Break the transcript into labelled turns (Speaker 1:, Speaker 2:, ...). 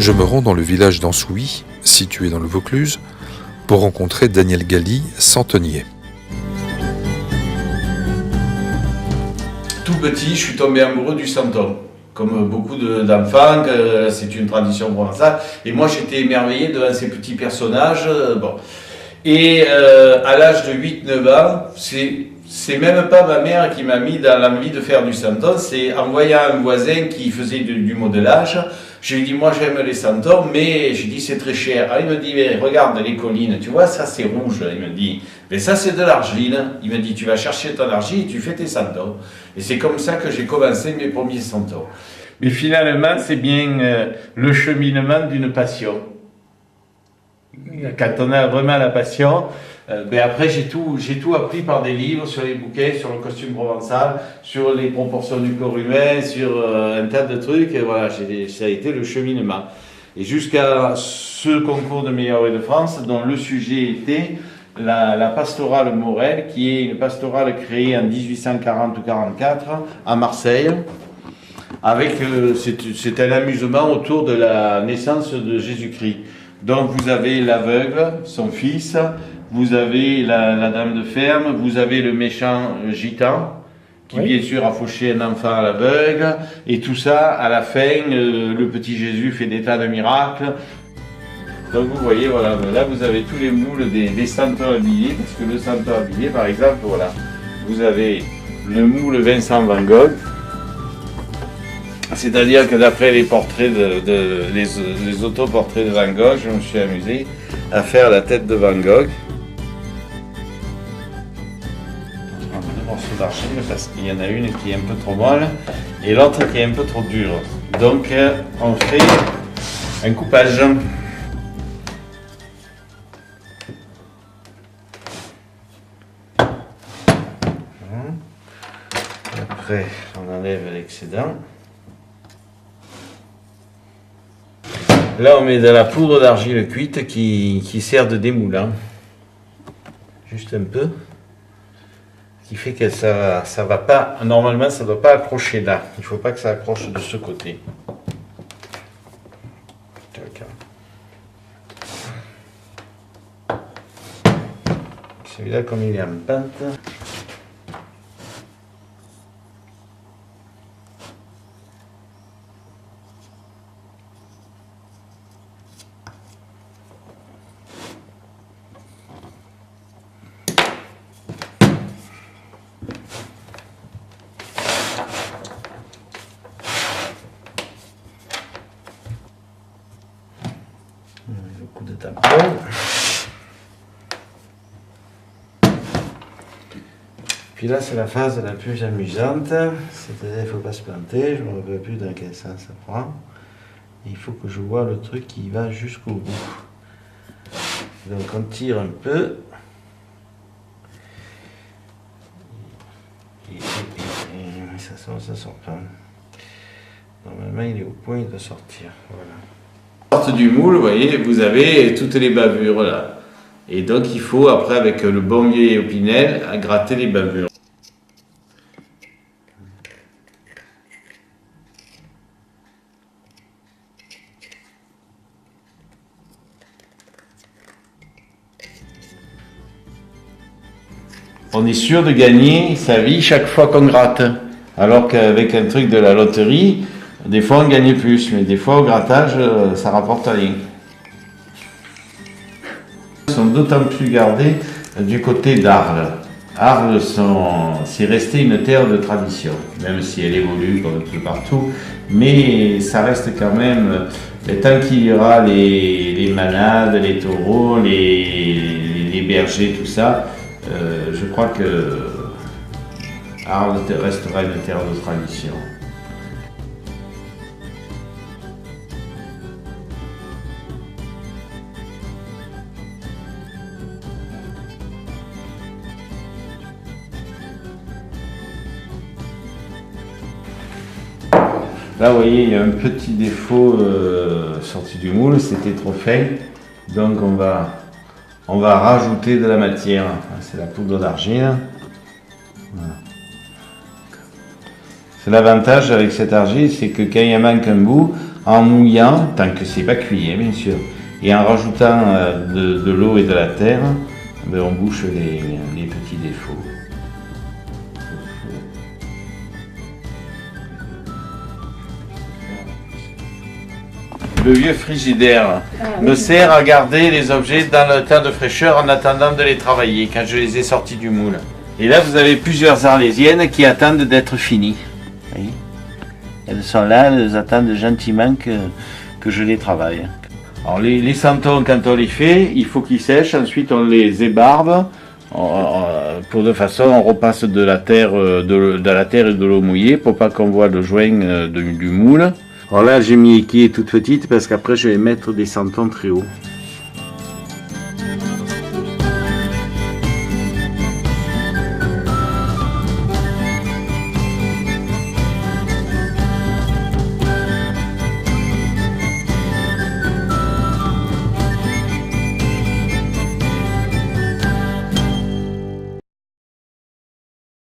Speaker 1: je me rends dans le village d'Ensouilly, situé dans le Vaucluse, pour rencontrer Daniel Galli, centenier.
Speaker 2: Tout petit, je suis tombé amoureux du santon. Comme beaucoup d'enfants, c'est une tradition provençale. Et moi, j'étais émerveillé devant ces petits personnages. Bon. Et à l'âge de 8-9 ans, c'est même pas ma mère qui m'a mis dans l'envie de faire du santon, c'est en voyant un voisin qui faisait du modelage. Je lui ai dit, moi j'aime les santons, mais j'ai dit c'est très cher. Alors il me dit, mais regarde les collines, tu vois, ça c'est rouge. Il me dit, mais ça c'est de l'argile. Il me dit, tu vas chercher ton argile et tu fais tes santons. Et c'est comme ça que j'ai commencé mes premiers santons. Mais finalement, c'est bien le cheminement d'une passion. Quand on a vraiment la passion, après j'ai tout appris par des livres, sur les bouquets, sur le costume provençal, sur les proportions du corps humain, sur un tas de trucs, et voilà, ça a été le cheminement. Et jusqu'à ce concours de meilleur de France, dont le sujet était la pastorale Morel, qui est une pastorale créée en 1840 ou 44 à Marseille. C'est un amusement autour de la naissance de Jésus-Christ. Donc vous avez l'aveugle, son fils, vous avez la dame de ferme, vous avez le méchant gitan, qui bien sûr a fauché un enfant à l'aveugle, et tout ça, à la fin, le petit Jésus fait des tas de miracles. Donc vous voyez, voilà, là vous avez tous les moules des santons habillés, parce que le santon habillé, par exemple, voilà, vous avez le moule Vincent Van Gogh, c'est-à-dire que d'après les portraits les autoportraits de Van Gogh, je me suis amusé à faire la tête de Van Gogh. Je prends deux morceaux d'argile parce qu'il y en a une qui est un peu trop molle et l'autre qui est un peu trop dure. Donc on fait un coupage. Après on enlève l'excédent. Là, on met de la poudre d'argile cuite qui sert de démoulant. Juste un peu. Qui fait que ça va pas. Normalement, ça ne doit pas accrocher là. Il ne faut pas que ça accroche de ce côté. Celui-là, comme il est en pente. Le coup de tampon. Puis là, c'est la phase la plus amusante. C'est-à-dire, il ne faut pas se planter. Je ne me rappelle plus dans quel sens ça prend. Il faut que je vois le truc qui va jusqu'au bout. Donc, on tire un peu. Et ça sort pas. Normalement, il est au point de sortir. Voilà. Du moule, vous voyez, vous avez toutes les bavures là. Et donc il faut après avec le bon vieil Opinel gratter les bavures. On est sûr de gagner sa vie chaque fois qu'on gratte. Alors qu'avec un truc de la loterie, des fois on gagne plus, mais des fois au grattage, ça rapporte rien. Ils sont d'autant plus gardés du côté d'Arles. Arles, c'est resté une terre de tradition, même si elle évolue comme un peu partout, mais ça reste quand même, tant qu'il y aura les manades, les taureaux, les bergers, tout ça, je crois que Arles restera une terre de tradition. Là, vous voyez, il y a un petit défaut sorti du moule, c'était trop fin. Donc, on va rajouter de la matière. C'est la poudre d'argile. Voilà. C'est l'avantage avec cette argile, c'est que quand il manque un bout, en mouillant, tant que c'est pas cuit, hein, bien sûr, et en rajoutant de l'eau et de la terre, ben, on bouche les petits défauts. Le vieux frigidaire me sert à garder les objets dans le temps de fraîcheur en attendant de les travailler quand je les ai sortis du moule. Et là, vous avez plusieurs arlésiennes qui attendent d'être finies. Vous voyez, elles sont là, elles attendent gentiment que je les travaille. Alors les santons, quand on les fait, il faut qu'ils sèchent. Ensuite, on les ébarbe. Pour de façon, on repasse de la terre et de l'eau mouillée pour pas qu'on voit le joint du moule. Alors là, j'ai mis qui est toute petite parce qu'après, je vais mettre des santons très hauts.